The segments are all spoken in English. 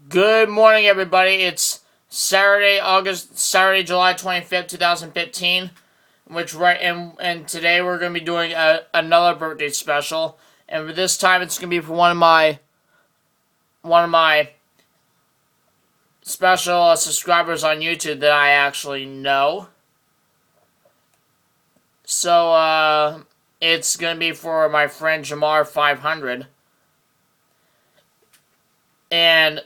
Good morning, everybody. It's Saturday, July 25th, 2015. And today we're going to be doing another birthday special. And this time it's going to be for one of my special subscribers on YouTube that I actually know. So, it's going to be for my friend jomar500. And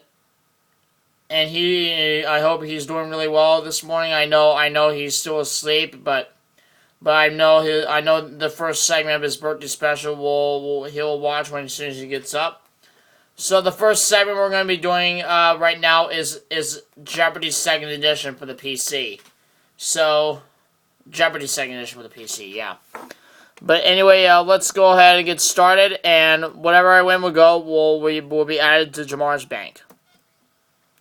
I hope he's doing really well this morning. I know he's still asleep, but I know the first segment of his birthday special he'll watch as soon as he gets up. So the first segment we're going to be doing right now is Jeopardy! Second Edition for the PC. So Jeopardy! Second Edition for the PC, yeah. But anyway, let's go ahead and get started, and whatever I win will be added to Jamar's bank.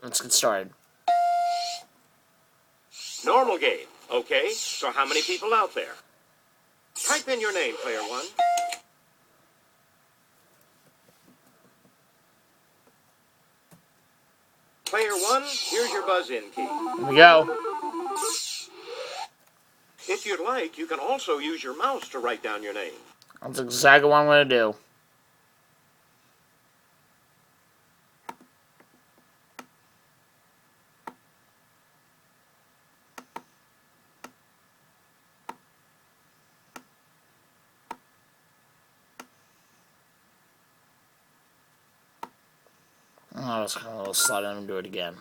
Let's get started. Normal game. Okay, so how many people out there? Type in your name, player one. Player one, here's your buzz-in key. Here we go. If you'd like, you can also use your mouse to write down your name. That's exactly what I'm going to do. Oh, I was kind of a little slide on and do it again.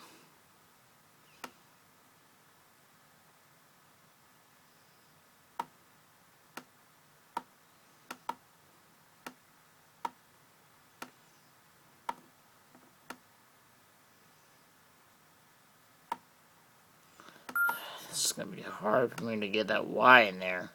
This is going to be hard for me to get that Y in there.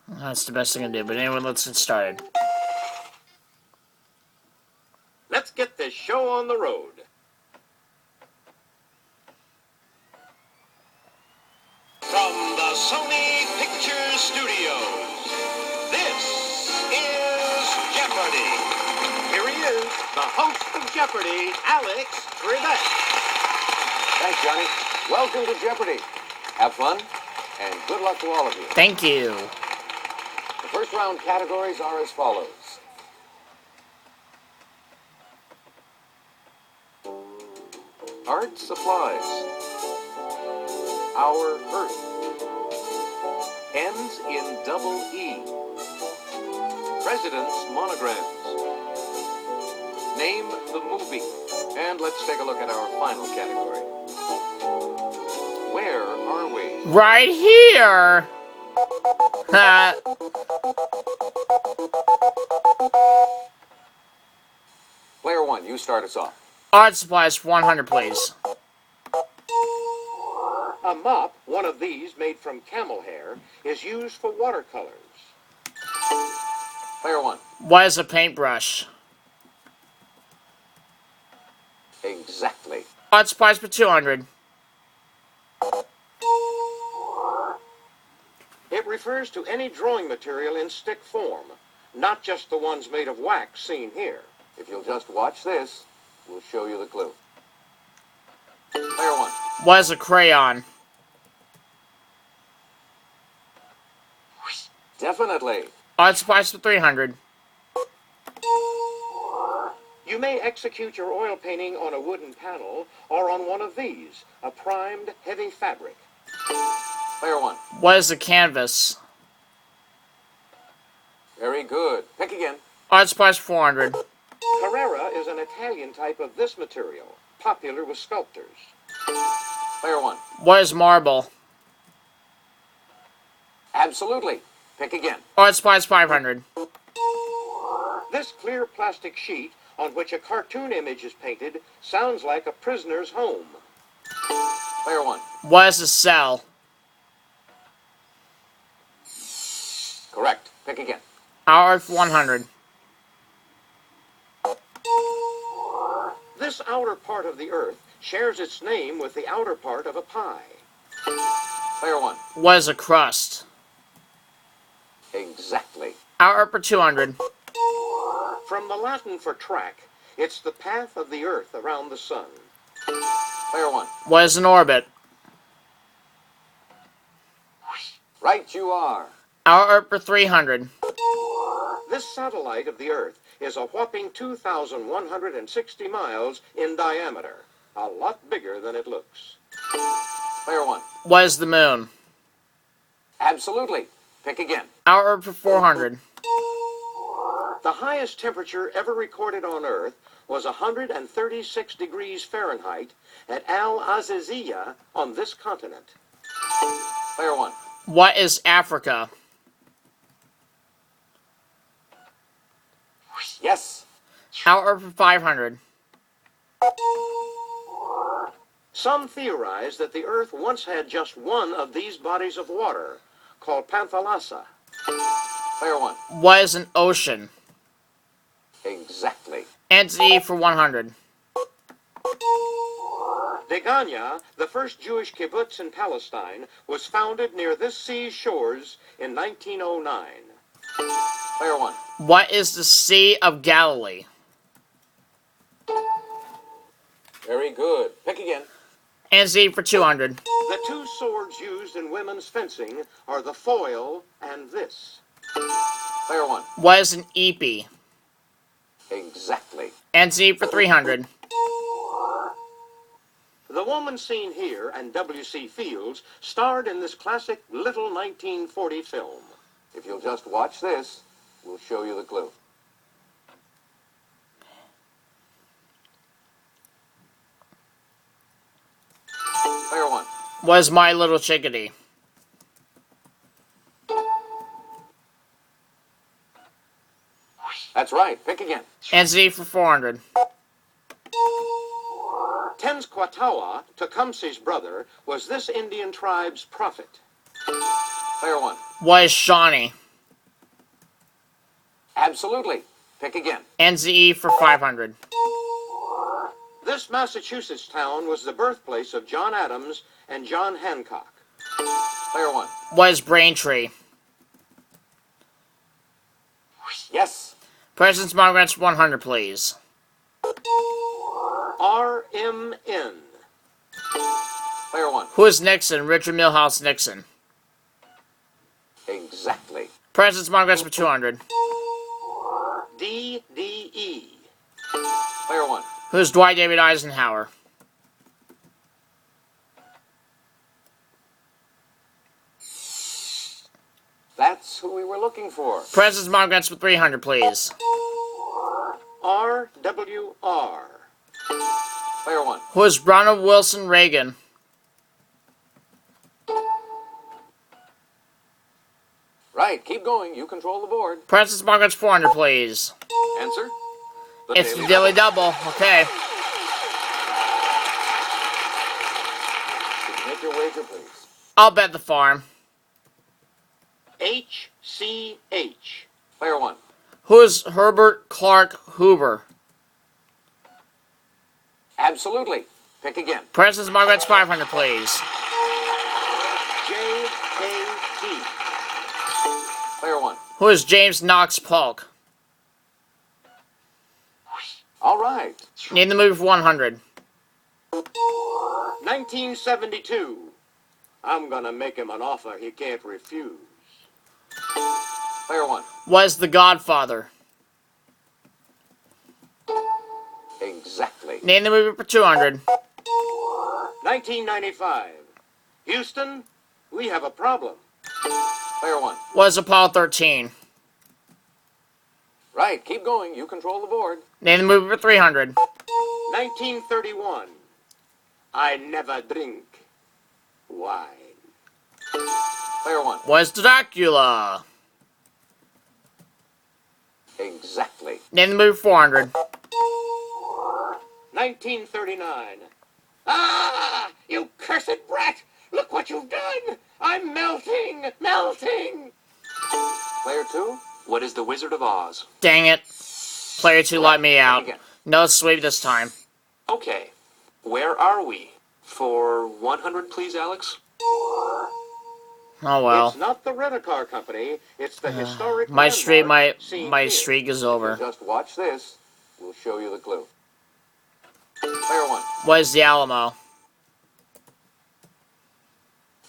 That's the best thing I can do, but anyway, let's get started. Let's get this show on the road. From the Sony Pictures Studios, this is Jeopardy! Here he is, the host of Jeopardy, Alex Trebek. Thanks, Johnny. Welcome to Jeopardy! Have fun, and good luck to all of you. Thank you. The first round categories are as follows. Art supplies. Our Earth. Ends in double E. President's monograms. Name the movie. And let's take a look at our final category. Where are we? Right here! Player one, you start us off. Art supplies 100, please. A mop, one of these made from camel hair, is used for watercolors. Player one. What is a paintbrush? Exactly. Art supplies for 200. It refers to any drawing material in stick form, not just the ones made of wax seen here. If you'll just watch this, we'll show you the clue. Player one. What is a crayon? Definitely. Art supplies for 300. You may execute your oil painting on a wooden panel or on one of these, a primed, heavy fabric. Player one. What is a canvas? Very good. Pick again. Art supplies 400. Carrara is an Italian type of this material, popular with sculptors. Player one. What is marble? Absolutely. Pick again. Art supplies 500. This clear plastic sheet on which a cartoon image is painted sounds like a prisoner's home. Player one. What is a cell? Correct. Pick again. Art 100. This outer part of the Earth shares its name with the outer part of a pie. Player 1. What is a crust? Exactly. Our for 200. From the Latin for track, it's the path of the Earth around the Sun. Player 1. What is an orbit? Right you are. Our for 300. This satellite of the Earth is a whopping 2,160 miles in diameter. A lot bigger than it looks. Player 1. What is the moon? Absolutely. Pick again. Our for 400. The highest temperature ever recorded on Earth was 136 degrees Fahrenheit at Al Azizia on this continent. Player 1. What is Africa? Yes. Our for 500. Some theorize that the Earth once had just one of these bodies of water, called Panthalassa. Player 1. What is an ocean? Exactly. Anthony for 100. Degania, the first Jewish kibbutz in Palestine, was founded near this sea's shores in 1909. Player 1. What is the Sea of Galilee? Very good. Pick again. Anthony for 200. The two swords used in women's fencing are the foil and this. Player 1. What is an epi? Exactly. Anthony for 300. The woman seen here and W.C. Fields starred in this classic little 1940 film. If you'll just watch this, we'll show you the clue. Player 1. What is My Little Chickadee? That's right. Pick again. Anthony for 400. Tenskwatawa, Tecumseh's brother, was this Indian tribe's prophet. Player 1. What is Shawnee? Absolutely. Pick again. Anthony for 500. This Massachusetts town was the birthplace of John Adams and John Hancock. Player 1. What is Braintree? Yes. President's Monogrants 100, please. RMN. Player 1. Who is Nixon? Richard Milhouse Nixon. Exactly. President's Monogrants for 200. DDE. Player 1. Who is Dwight David Eisenhower? That's who we were looking for. President's Monogrants for 300, please. RWR. Player 1. Who is Ronald Wilson Reagan? Right. Keep going. You control the board. President's Monogrants 400, please. Answer. It's the Daily Double. Okay. Make your wager, please. I'll bet the farm. HCH. Player 1. Who is Herbert Clark Hoover? Absolutely. Pick again. President's Monogrants 500, please. JKT. Player 1. Who is James Knox Polk? All right. Name the movie for 100. 1972. I'm gonna make him an offer he can't refuse. Player 1. What is The Godfather? Exactly. Name the movie for 200. 1995. Houston, we have a problem. Player 1. What is Apollo 13? Right. Keep going. You control the board. Name the movie for 300. 1931. I never drink wine. Player 1. What is Dracula? Exactly. Name the movie for 400. 1939. Ah! You cursed brat! Look what you've done! I'm melting! Melting! Player 2. What is the Wizard of Oz? Dang it. Player 2 let me out. Again. No sweep this time. Okay, where are we? For 100, please, Alex? Oh well. It's not the rent-a-car company. It's the historic My streak, landmark seen my here. streak is If you'll over. just watch this, we'll show you the clue. Player one. What is the Alamo?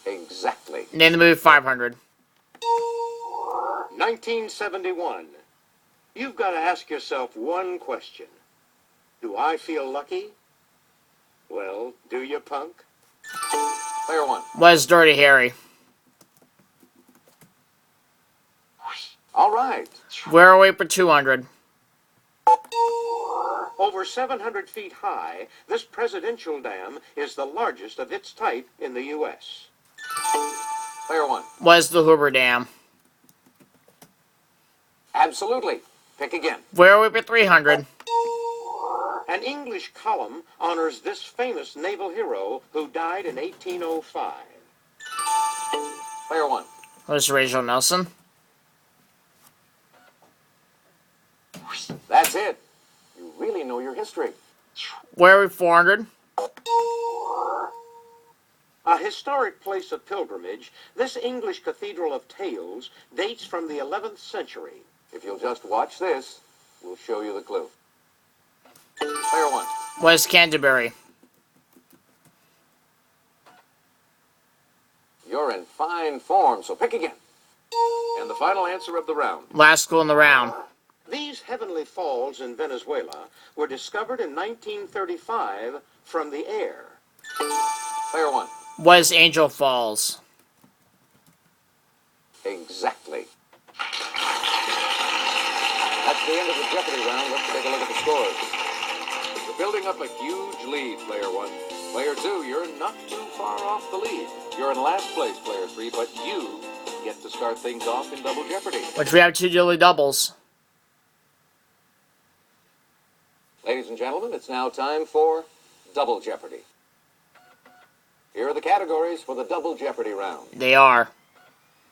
Exactly. Name the movie 500. 1971. You've got to ask yourself one question. Do I feel lucky? Well, do you, punk? Player one. What is Dirty Harry? All right. Where are we for 200? Over 700 feet high, this presidential dam is the largest of its type in the U.S. Player one. What is the Hoover Dam? Absolutely. Pick again. Where are we for 300? An English column honors this famous naval hero who died in 1805. Player one. What is Rachel Nelson? That's it. You really know your history. Where are we 400? A historic place of pilgrimage, this English cathedral of tales dates from the 11th century. If you'll just watch this, we'll show you the clue. Player one. What is Canterbury? You're in fine form, so pick again. And the final answer of the round. Last school in the round. These heavenly falls in Venezuela were discovered in 1935 from the air. Player one. What is Angel Falls? Exactly. That's the end of the Jeopardy round. Let's take a look at the scores. You're building up a huge lead, player one. Player two, you're not too far off the lead. You're in last place, player three, but you get to start things off in Double Jeopardy. Which we have 2 daily doubles. Ladies and gentlemen, it's now time for Double Jeopardy. Here are the categories for the Double Jeopardy round. They are.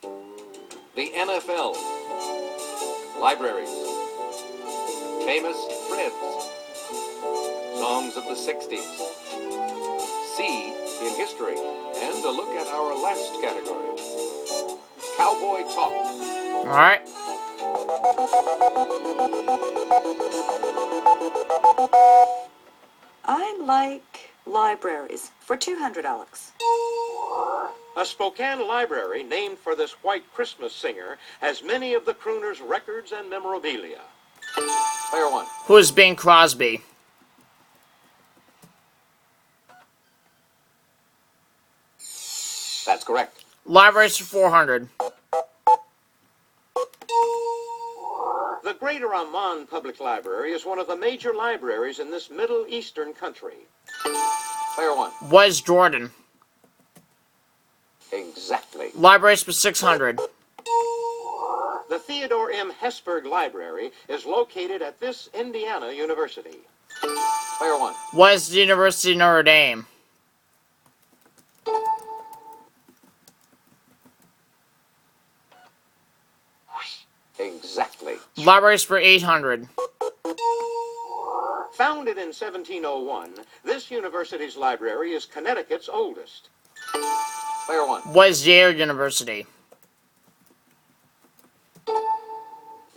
The NFL, libraries, famous Freds, songs of the 60s, C in history, and a look at our last category, cowboy talk. Alright. I like libraries for 200, Alex. A Spokane library named for this white Christmas singer has many of the crooner's records and memorabilia. Player one. Who is Bing Crosby? That's correct. Libraries for 400. The Greater Amman Public Library is one of the major libraries in this Middle Eastern country. Player one. What is Jordan? Exactly. Libraries for 600. The Theodore M. Hesburgh Library is located at this Indiana University. Player one. What is the University of Notre Dame? Exactly. Libraries for 800. Founded in 1701, this university's library is Connecticut's oldest. Player one. What is Yale University?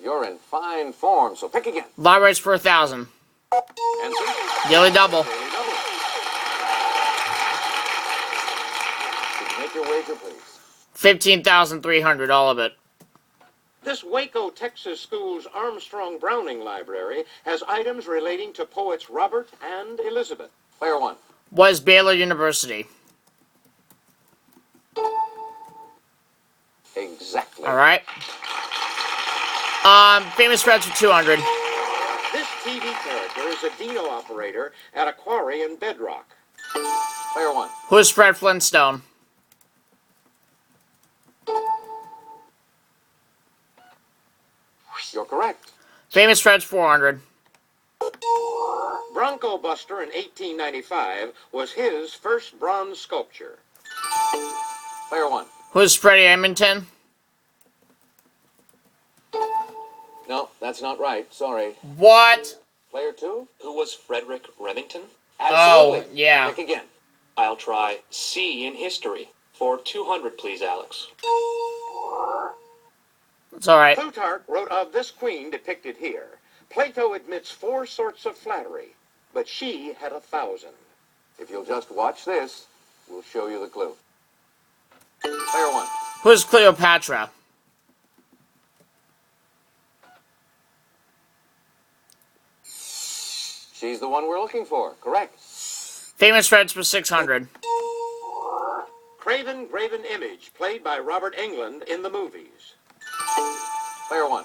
You're in fine form, so pick again. Libraries for 1,000. Answer. Daily double. Daily double. Could you make your wager, please? 15,300, all of it. This Waco, Texas school's Armstrong Browning Library has items relating to poets Robert and Elizabeth. Player one. What is Baylor University? Exactly. Alright. Famous Freds for 200. This TV character is a Dino operator at a quarry in Bedrock. Player one. Who is Fred Flintstone? You're correct. Famous Freds 400. Bronco Buster in 1895 was his first bronze sculpture. Player one. Who is Freddie Edmonton? No, that's not right. Sorry. What? Player two. Who was Frederick Remington? Absolutely. Oh, yeah. Pick again. I'll try C in history. For 200, please, Alex. It's alright. Plutarch wrote of this queen depicted here. Plato admits 4 sorts of flattery, but she had 1,000. If you'll just watch this, we'll show you the clue. Player 1. Who's Cleopatra? She's the one we're looking for. Correct. Famous Reds for 600. Craven Graven Image, played by Robert Englund in the movies. Player 1.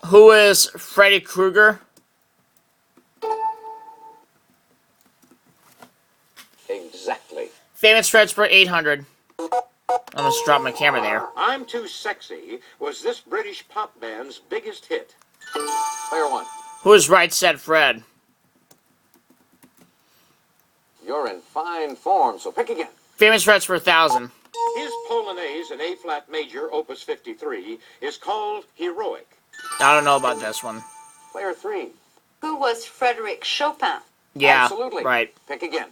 Who is Freddy Krueger? Exactly. Famous Reds for 800. I almost dropped my camera there. I'm Too Sexy was this British pop band's biggest hit. Player 1. Who is Right Said Fred? You're in fine form, so pick again. Famous Reds for 1,000. His Polonaise in A-flat major, opus 53, is called Heroic. I don't know about this one. Player 3. Who was Frederick Chopin? Yeah, Absolutely. right. Pick again.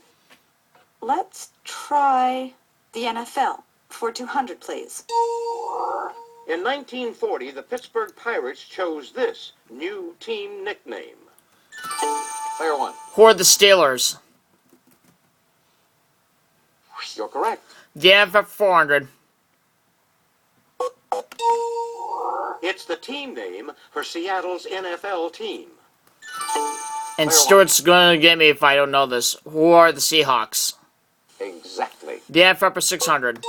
Let's try the NFL for 200, please. In 1940, the Pittsburgh Pirates chose this new team nickname. Player 1. Who are the Steelers? You're correct. The NFL 400. It's the team name for Seattle's NFL team. And Player Stuart's going to get me if I don't know this. Who are the Seahawks? Exactly. The NFL for 600.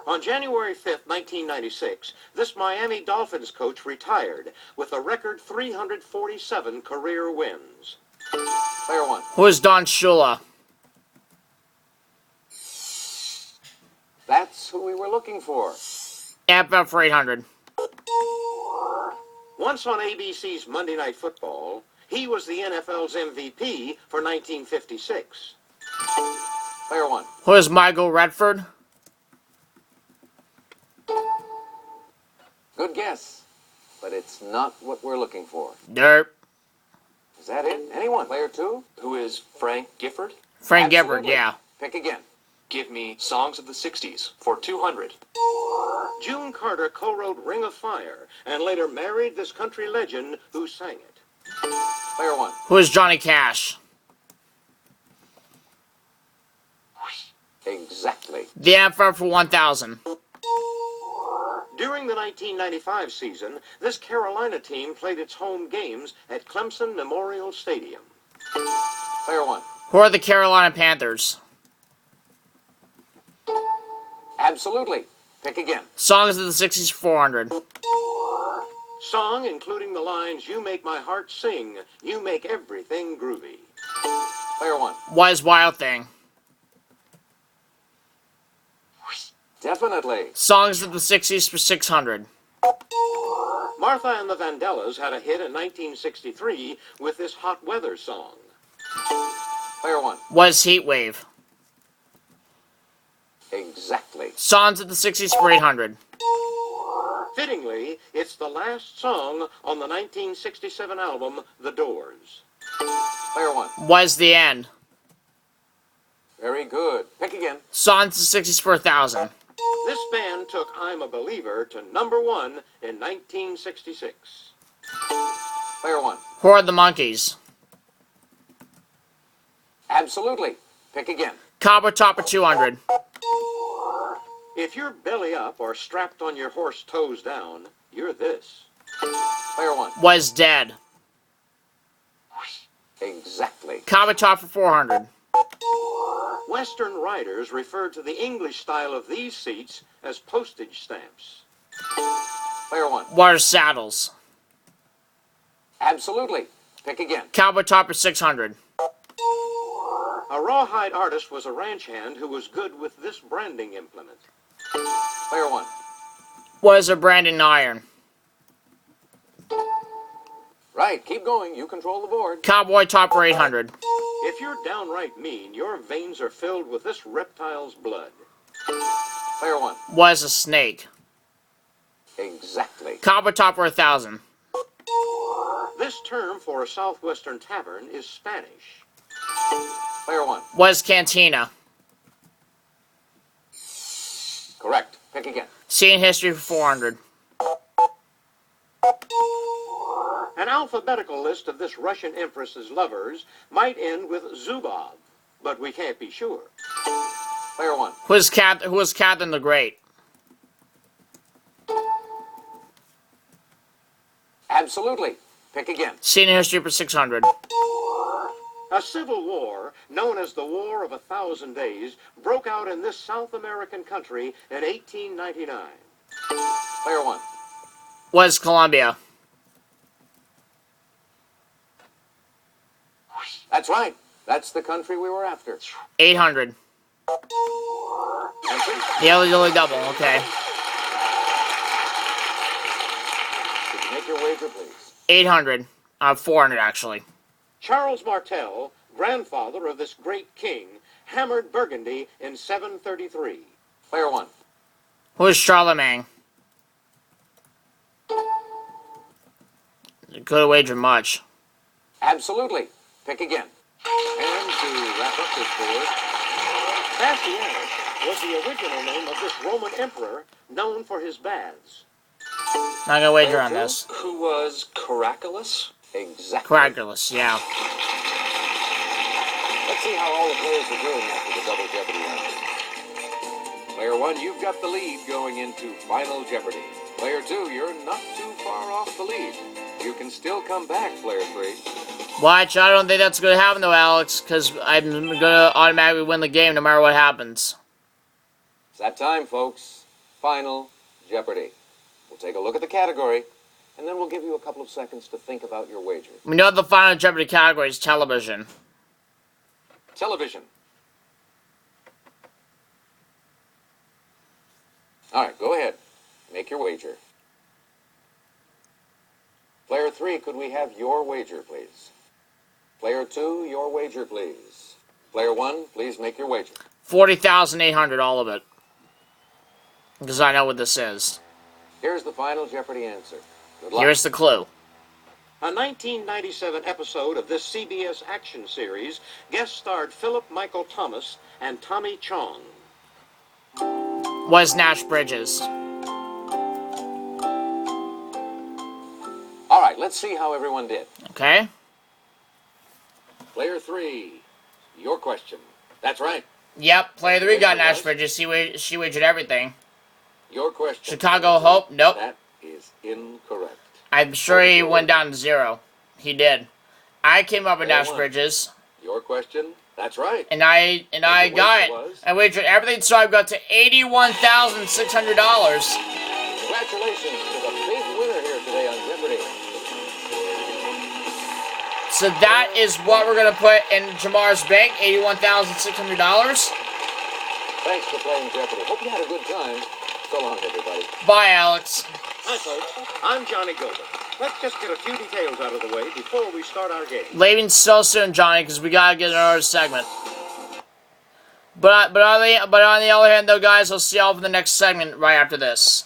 On January 5th, 1996, this Miami Dolphins coach retired with a record 347 career wins. Player 1. Who is Don Shula? That's who we were looking for. NFL for 800. Once on ABC's Monday Night Football, he was the NFL's MVP for 1956. Player 1. Who is Michael Redford? Good guess, but it's not what we're looking for. Derp. Is that it? Anyone? Player 2? Who is Frank Gifford? Frank Gifford, Absolutely. yeah. Pick again. Give me songs of the 60s. For 200. June Carter co-wrote Ring of Fire and later married this country legend who sang it. Player 1. Who is Johnny Cash? Exactly. The NFL for 1,000. During the 1995 season, this Carolina team played its home games at Clemson Memorial Stadium. Player 1. Who are the Carolina Panthers? Absolutely. Pick again. Songs of the 60s for 400. Song including the lines, "You make my heart sing, you make everything groovy." Player 1. What is Wild Thing? Definitely. Songs of the 60s for 600. Martha and the Vandellas had a hit in 1963 with this hot weather song. Player 1. What is Heat Wave? Exactly. Songs of the 60s for 800. Fittingly, it's the last song on the 1967 album The Doors. Player 1. What is The End? Very good. Pick again. Songs of the 60s for 1,000. This band took I'm a Believer to #1 in 1966. Player 1. Who are the Monkeys? Absolutely. Pick again. Cowboy Topper 200. If you're belly up or strapped on your horse toes down, you're this. Player 1. What is Dead? Exactly. Cowboy Topper 400. Western writers referred to the English style of these seats as postage stamps. Player 1. What are Saddles? Absolutely. Pick again. Cowboy Topper 600. A rawhide artist was a ranch hand who was good with this branding implement. Player 1. What is a branding iron? Right. Keep going. You control the board. Cowboy Topper 800. If you're downright mean, your veins are filled with this reptile's blood. Player 1. What is a snake? Exactly. Cowboy Topper 1,000. This term for a southwestern tavern is Spanish. Player 1. Was Cantina. Correct. Pick again. Scene history for 400. An alphabetical list of this Russian empress's lovers might end with Zubov, but we can't be sure. Player 1. Who was Catherine the Great? Absolutely. Pick again. Scene history for 600. A civil war, known as the War of 1,000 Days, broke out in this South American country in 1899. Player 1. Was Colombia. That's right. That's the country we were after. 800. Answer? Yeah, only double. Okay. Could you make your wager, please? 800. 400 actually. Charles Martel, grandfather of this great king, hammered Burgundy in 733. Player 1. Who was Charlemagne? Could have wagered much. Absolutely. Pick again. And to wrap up this board, Bastianus was the original name of this Roman emperor, known for his baths. Not gonna wager on this. Who was Caraculus? exactly. Craculus, yeah. Let's see how all the players are doing after the Double Jeopardy round. Player 1, you've got the lead going into Final Jeopardy. Player 2, you're not too far off the lead. You can still come back, Player 3. Watch, I don't think that's gonna happen though, Alex, because I'm gonna automatically win the game no matter what happens. It's that time, folks. Final Jeopardy. We'll take a look at the category, and then we'll give you a couple of seconds to think about your wager. We know the Final Jeopardy category is television. Television. All right, go ahead. Make your wager. Player 3, could we have your wager, please? Player 2, your wager, please. Player 1, please make your wager. 40,800, all of it. Because I know what this is. Here's the Final Jeopardy answer. Good luck. Here's the clue. A 1997 episode of this CBS action series guest starred Philip Michael Thomas and Tommy Chong. Was Nash Bridges. All right, let's see how everyone did. Okay? Player 3, your question. That's right. Yep, player 3 got Nash Bridges. She wagered everything. Your question. Chicago Hope? Nope. That is incorrect. I'm sure he went down to 0. He did. I came up with Player Nash 1. Bridges. Your question. That's right. And I got it. I wagered everything, so I got to $81,600. Congratulations to the big winner here today on Jeopardy. So that is what we're going to put in Jamar's bank, $81,600. Thanks for playing Jeopardy. Hope you had a good time. So long, everybody. Bye, Alex. Hi, folks. I'm Johnny Gilbert. Let's just get a few details out of the way before we start our game. Leaving so soon, Johnny, because we got to get another segment. But on the other hand, though, guys, I'll see y'all for the next segment right after this.